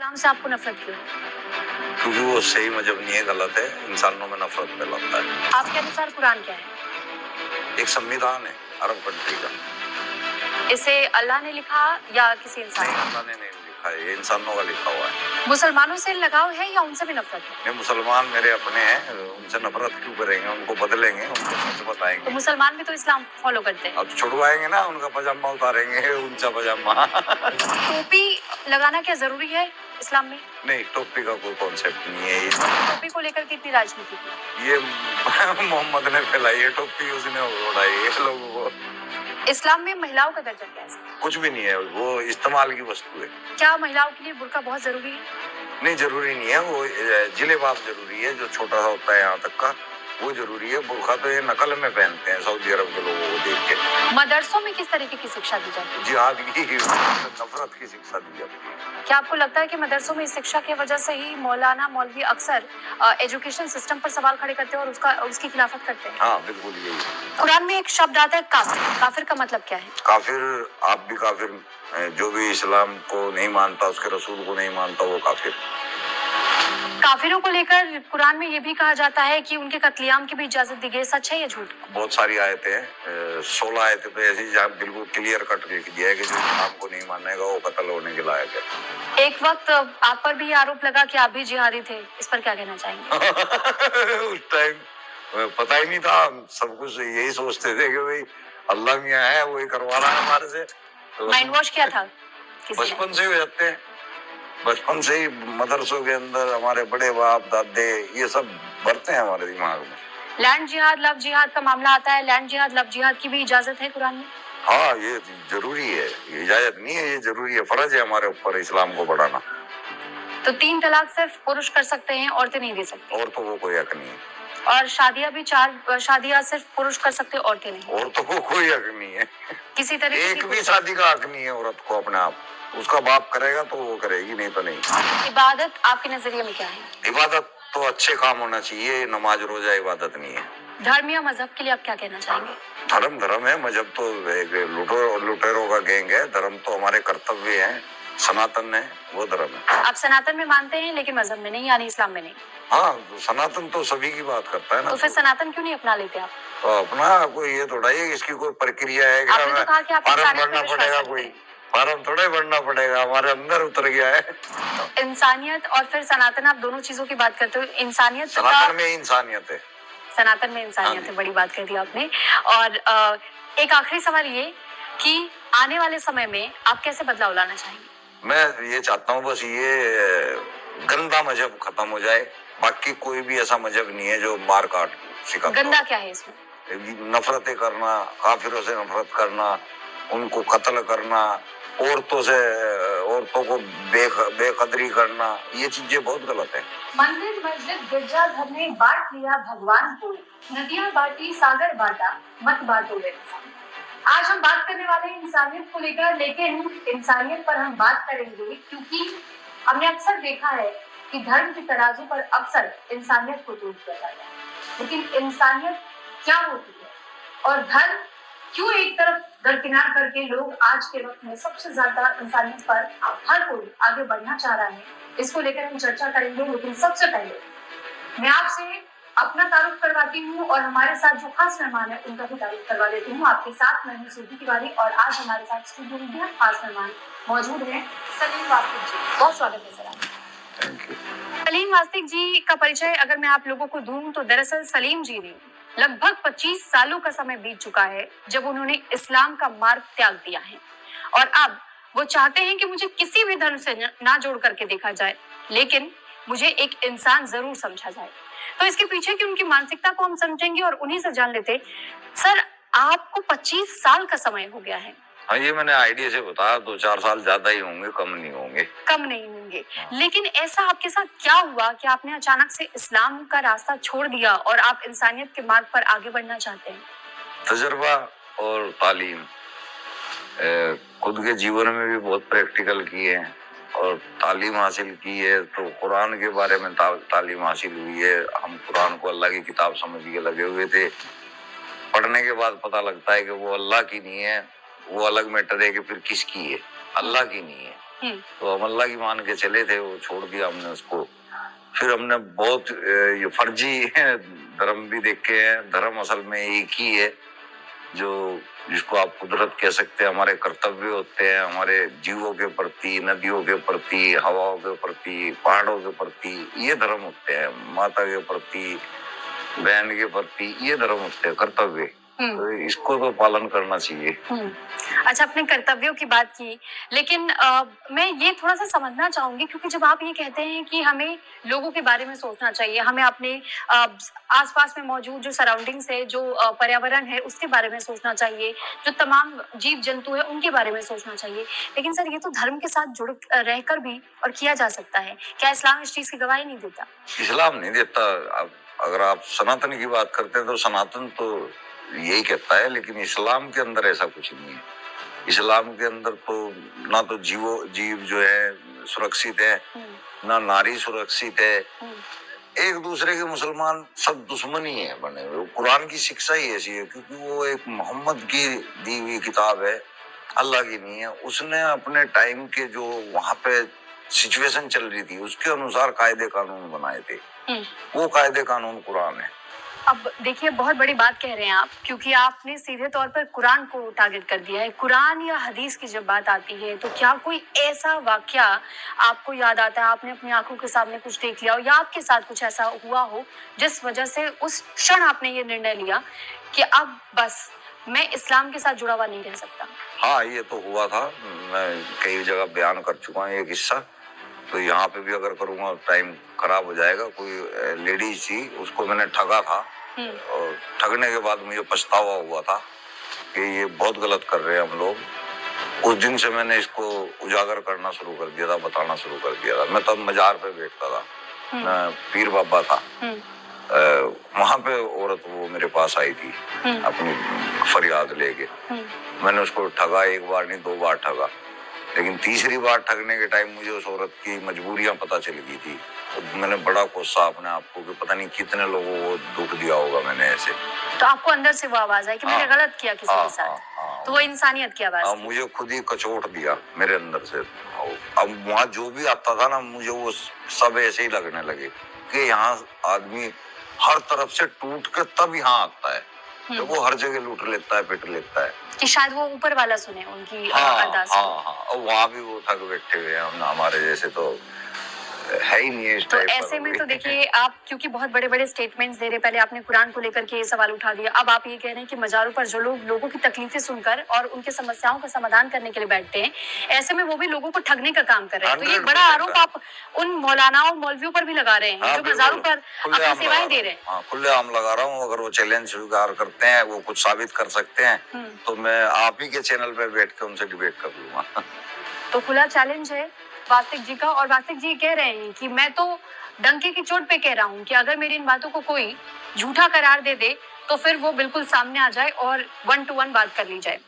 इस्लाम से आपको नफरत क्यों है? क्योंकि वो सही मजहब नहीं है, गलत है, इंसानों में नफरत फैलाता है। आपके अनुसार कुरान क्या है? एक संविधान है अरब कंट्री का। इसे अल्लाह ने लिखा या किसी इंसान नहीं, ने? अल्लाह ने नहीं लिखा है, ये इंसानों का लिखा हुआ है। मुसलमानों से लगाव है या उनसे भी नफरत है? नहीं, मुसलमान मेरे अपने हैं, उनसे नफरत क्यों करेंगे? उनको बदलेंगे, उनको सच तो बताएंगे। मुसलमान भी तो इस्लाम फॉलो करते हैं। अब छुड़वाएंगे ना, उनका पजामा उतारेंगे, ऊंचा पजामा। टोपी लगाना क्या जरूरी है इस्लाम में? नहीं, टोपी का कोई कॉन्सेप्ट नहीं है। टोपी को लेकर कितनी राजनीति की? ये मोहम्मद ने फैलाई है टोपी, उसने उड़ाई है लोगों को। इस्लाम में महिलाओं का दर्जा क्या है? कुछ भी नहीं है, वो इस्तेमाल की वस्तु है। क्या महिलाओं के लिए बुर्का बहुत जरूरी है? नहीं, जरूरी नहीं है, वो जिलेबाब जरूरी है, जो छोटा सा होता है यहाँ तक का, वो जरूरी है। बुर्का तो ये नकल में पहनते हैं सऊदी अरब के लोगों को देख के। मदरसों में किस तरीके की शिक्षा दी जाती है? जिहाद की, नफरत की शिक्षा दी जाती है। क्या आपको लगता है कि मदरसों में इस शिक्षा की वजह से ही मौलाना मौलवी अक्सर एजुकेशन सिस्टम पर सवाल खड़े करते हैं और उसकी खिलाफत करते हैं? हाँ, बिल्कुल यही है। कुरान में एक शब्द आता है काफिर। काफिर का मतलब क्या है? काफिर, आप भी काफिर, जो भी इस्लाम को नहीं मानता, उसके रसूल को नहीं मानता, वो काफिर। काफिरों को लेकर कुरान में ये भी कहा जाता है कि उनके कत्लेआम की भी इजाजत दी गई। सच है या झूठ? बहुत सारी आयतें हैं, 16 आयतें तो ऐसी जहाँ बिल्कुल क्लियर कट लिख दिया है कि जो इस्लाम को नहीं मानेगा वो कत्ल होने के लायक है। एक वक्त आप पर भी आरोप लगा कि आप भी जिहादी थे, इस पर क्या कहना चाहेंगे? उस टाइम पता ही नहीं था, सब कुछ यही सोचते थे कि भाई अल्लाह मियाँ है, वही करवा रहा है हमारे से। तो माइंड वॉश किया था बचपन से ही हो जाते हैं, बचपन से ही मदरसों के अंदर हमारे बड़े बाप दादे ये सब भरते हैं हमारे दिमाग में। लैंड जिहाद लव जिहाद का मामला आता है। लैंड जिहाद लव जिहाद की भी इजाजत है कुरान में? हाँ, ये जरूरी है, ये इजाजत नहीं है, ये जरूरी है, फर्ज है हमारे ऊपर इस्लाम को बढ़ाना। तो 3 तलाक सिर्फ पुरुष कर सकते हैं, औरतें नहीं दे सकती? औरतों को कोई हक नहीं है। और शादियां भी 4 शादियां सिर्फ पुरुष कर सकते हैं, औरतें नहीं? औरतों को कोई हक नहीं है, किसी तरीके एक भी शादी का हक नहीं है औरत को अपने आप। उसका बाप करेगा तो वो करेगी, नहीं तो नहीं। इबादत आपके नजरिए में क्या है? इबादत तो अच्छे काम होना चाहिए, नमाज रोजा इबादत नहीं है। धर्म या मजहब के लिए आप क्या कहना चाहेंगे? धर्म धर्म है, मजहब तो एक लुटेरों का गैंग है। धर्म तो हमारे कर्तव्य है, सनातन है, वो धर्म है। आप सनातन में मानते हैं लेकिन मजहब में नहीं, यानी इस्लाम में नहीं? हाँ, तो सनातन तो सभी की बात करता है ना। तो फिर सनातन क्यों नहीं अपना लेते आप? तो अपना कोई ये थोड़ा ही इसकी कोई प्रक्रिया है, आपने तो कहा कि आप फार्म इंसानियत भरना पे विश्वास पड़ेगा, रखते कोई हैं। फार्म थोड़ा भरना पड़ेगा, हमारे अंदर उतर गया है। तो इंसानियत और फिर सनातन, आप दोनों चीजों की बात करते हो। इंसानियत सनातन में इंसानियत है। सनातन में इंसानियत है, बड़ी बात कर दी आपने। और एक आखिरी सवाल ये कि आने वाले समय में आप कैसे बदलाव लाना चाहेंगे? मैं ये चाहता हूँ बस ये गंदा मजहब खत्म हो जाए। बाकी कोई भी ऐसा मजहब नहीं है जो मार काट सिखाता। गंदा क्या है इसमें? नफरतें करना, काफिरों से नफरत करना, उनको कत्ल करना, औरतों को बेकदरी करना, ये चीजें बहुत गलत है। मंदिर मस्जिद गिरजाघर ने बांट लिया भगवान को, नदियां बांटी सागर बांटा, मत बांटो इंसान। आज हम बात करने वाले हैं इंसानियत को लेकर, लेकिन इंसानियत पर हम बात करेंगे क्योंकि हमने अक्सर देखा है कि धर्म के तराजू पर अक्सर इंसानियत को तोड़ दिया जाता है। लेकिन इंसानियत क्या होती है और धर्म क्यों एक तरफ दरकिनार करके लोग आज के वक्त में सबसे ज्यादा इंसानियत पर हर कोई आगे बढ़ना चाह रहा है, इसको लेकर हम चर्चा करेंगे। लेकिन सबसे पहले मैं आपसे अपना तारुफ करवाती हूँ और हमारे साथ जो खास मेहमान है उनका भी तारुफ करवा देती हूँ। आपके साथ मैं हूँ सूफी तिवारी और आज हमारे साथ स्टूडियो में बेहद खास मेहमान मौजूद हैं सलीम वास्तिक जी। बहुत स्वागत है सर आपका। सलीम वास्तिक जी का परिचय अगर मैं आप लोगों को दूं तो दरअसल सलीम जी ने लगभग 25 सालों का समय बीत चुका है जब उन्होंने इस्लाम का मार्ग त्याग दिया है और अब वो चाहते हैं कि मुझे किसी भी धर्म से ना जोड़ करके देखा जाए, लेकिन मुझे एक इंसान जरूर समझा जाए। तो इसके पीछे की उनकी मानसिकता को हम समझेंगे और उन्हीं से जान लेते। सर, आपको 25 साल का समय हो गया है। हाँ, ये मैंने आइडिया से बताया, 2-4 साल ज्यादा ही होंगे, कम नहीं होंगे। कम नहीं होंगे। लेकिन ऐसा आपके साथ क्या हुआ कि आपने अचानक से इस्लाम का रास्ता छोड़ दिया और आप इंसानियत के मार्ग पर आगे बढ़ना चाहते हैं? तजुर्बा और तालीम, खुद के जीवन में भी बहुत प्रैक्टिकल किए हैं और तालीम हासिल की है। तो कुरान के बारे में तालीम हासिल हुई है। हम कुरान को अल्लाह की किताब समझ के लगे हुए थे। पढ़ने के बाद पता लगता है कि वो अल्लाह की नहीं है, वो अलग मैटर है कि फिर किसकी है, अल्लाह की नहीं है। तो हम अल्लाह की मान के चले थे, वो छोड़ दिया हमने उसको। फिर हमने बहुत ये फर्जी धर्म भी देखे हैं। धर्म असल में एक ही है, जो जिसको आप कुदरत कह सकते हैं। हमारे कर्तव्य होते हैं हमारे जीवों के प्रति, नदियों के प्रति, हवाओं के प्रति, पहाड़ों के प्रति, ये धर्म होते हैं। माता के प्रति, बहन के प्रति, ये धर्म होते हैं कर्तव्य। तो इसको तो पालन करना चाहिए। अच्छा, अपने कर्तव्यों की बात की, लेकिन मैं ये थोड़ा सा समझना चाहूंगी, क्योंकि जब आप ये कहते हैं कि हमें लोगों के बारे में सोचना चाहिए, हमें अपने आसपास में मौजूद जो सराउंडिंग्स है, जो पर्यावरण है, उसके बारे में सोचना चाहिए, जो तमाम जीव जंतु है उनके बारे में सोचना चाहिए, लेकिन सर ये तो धर्म के साथ जुड़ रहकर भी और किया जा सकता है। क्या इस्लाम इस चीज की गवाही नहीं देता? इस्लाम नहीं देता। अगर आप सनातन की बात करते हैं तो सनातन तो यही कहता है, लेकिन इस्लाम के अंदर ऐसा कुछ नहीं है। इस्लाम के अंदर तो ना तो जीव जो है सुरक्षित है, ना नारी सुरक्षित है। एक दूसरे के मुसलमान सब दुश्मन ही है बने हुए। कुरान की शिक्षा ही ऐसी है, क्योंकि वो एक मोहम्मद की दी हुई किताब है, अल्लाह की नहीं है। उसने अपने टाइम के जो वहां पे सिचुएशन चल रही थी उसके अनुसार कायदे कानून बनाए थे। वो कायदे कानून कुरान है। अब देखिए, बहुत बड़ी बात कह रहे हैं आप, क्योंकि आपने सीधे तौर पर कुरान को टारगेट कर दिया है। कुरान या हदीस की जब बात आती है तो क्या कोई ऐसा वाकया आपको याद आता है, आपने अपनी आंखों के सामने कुछ देख लिया हो, या आपके साथ कुछ ऐसा हुआ हो जिस वजह से उस क्षण आपने ये निर्णय लिया कि अब बस मैं इस्लाम के साथ जुड़ा हुआ नहीं रह सकता? हाँ, ये तो हुआ था। मैं कई जगह बयान कर चुका हूँ ये किस्सा, तो यहाँ पे भी अगर करूँगा टाइम खराब हो जाएगा। कोई लेडीज थी, उसको मैंने ठगा था, और ठगने के बाद मुझे पछतावा हुआ था कि ये बहुत गलत कर रहे हैं हम लोग। उस दिन से मैंने इसको उजागर करना शुरू कर दिया था, बताना शुरू कर दिया था। मैं तब मजार पे बैठता था, मैं पीर बाबा था। वहां पे औरत वो मेरे पास आई थी अपनी फरियाद लेके। मैंने उसको ठगा, एक बार नहीं 2 बार ठगा, लेकिन तीसरी बार ठगने के टाइम मुझे उस औरत की मजबूरियां पता चल गई थी। तो मैंने बड़ा गुस्सा अपने आप को कि पता नहीं कितने लोगों को दुख दिया होगा मैंने ऐसे। तो आपको अंदर से वो आवाज आई कि मैंने गलत किया किसी के साथ? तो वो इंसानियत की आवाज थी। मुझे खुद ही कचोट दिया मेरे अंदर से। अब वहां जो भी आता था ना, मुझे वो सब ऐसे ही लगने लगे कि यहाँ आदमी हर तरफ से टूट के तब यहाँ आता है। तो वो हर जगह लूट लेता है, पिट लेता है। कि शायद वो ऊपर वाला सुने उनकी अरदास। हाँ, और वहाँ भी वो ठग बैठे हुए हैं। हमारे जैसे तो है ही नहीं है। तो ऐसे में तो देखिए, आप क्योंकि बहुत बड़े बड़े स्टेटमेंट्स दे रहे, पहले आपने कुरान को लेकर के ये सवाल उठा दिया, अब आप ये कह रहे हैं कि मजारों पर जो लोगों की तकलीफें सुनकर और उनके समस्याओं का समाधान करने के लिए बैठते हैं, ऐसे में वो भी लोगों को ठगने का काम कर रहे हैं। तो ये बड़ा आरोप आप उन मौलानाओं मौलवियों पर भी लगा रहे हैं, जो मजारों पर अपनी सेवाएं दे रहे हैं। खुलेआम लगा रहा हूँ। अगर वो चैलेंज स्वीकार करते हैं, वो कुछ साबित कर सकते हैं, तो मैं आप ही के चैनल पे बैठ के उनसे डिबेट कर लूंगा। तो खुला चैलेंज है वास्तिक जी का, और वास्तिक जी कह रहे हैं कि मैं तो डंके की चोट पे कह रहा हूँ कि अगर मेरी इन बातों को कोई झूठा करार दे दे तो फिर वो बिल्कुल सामने आ जाए और 1-to-1 बात कर ली जाए।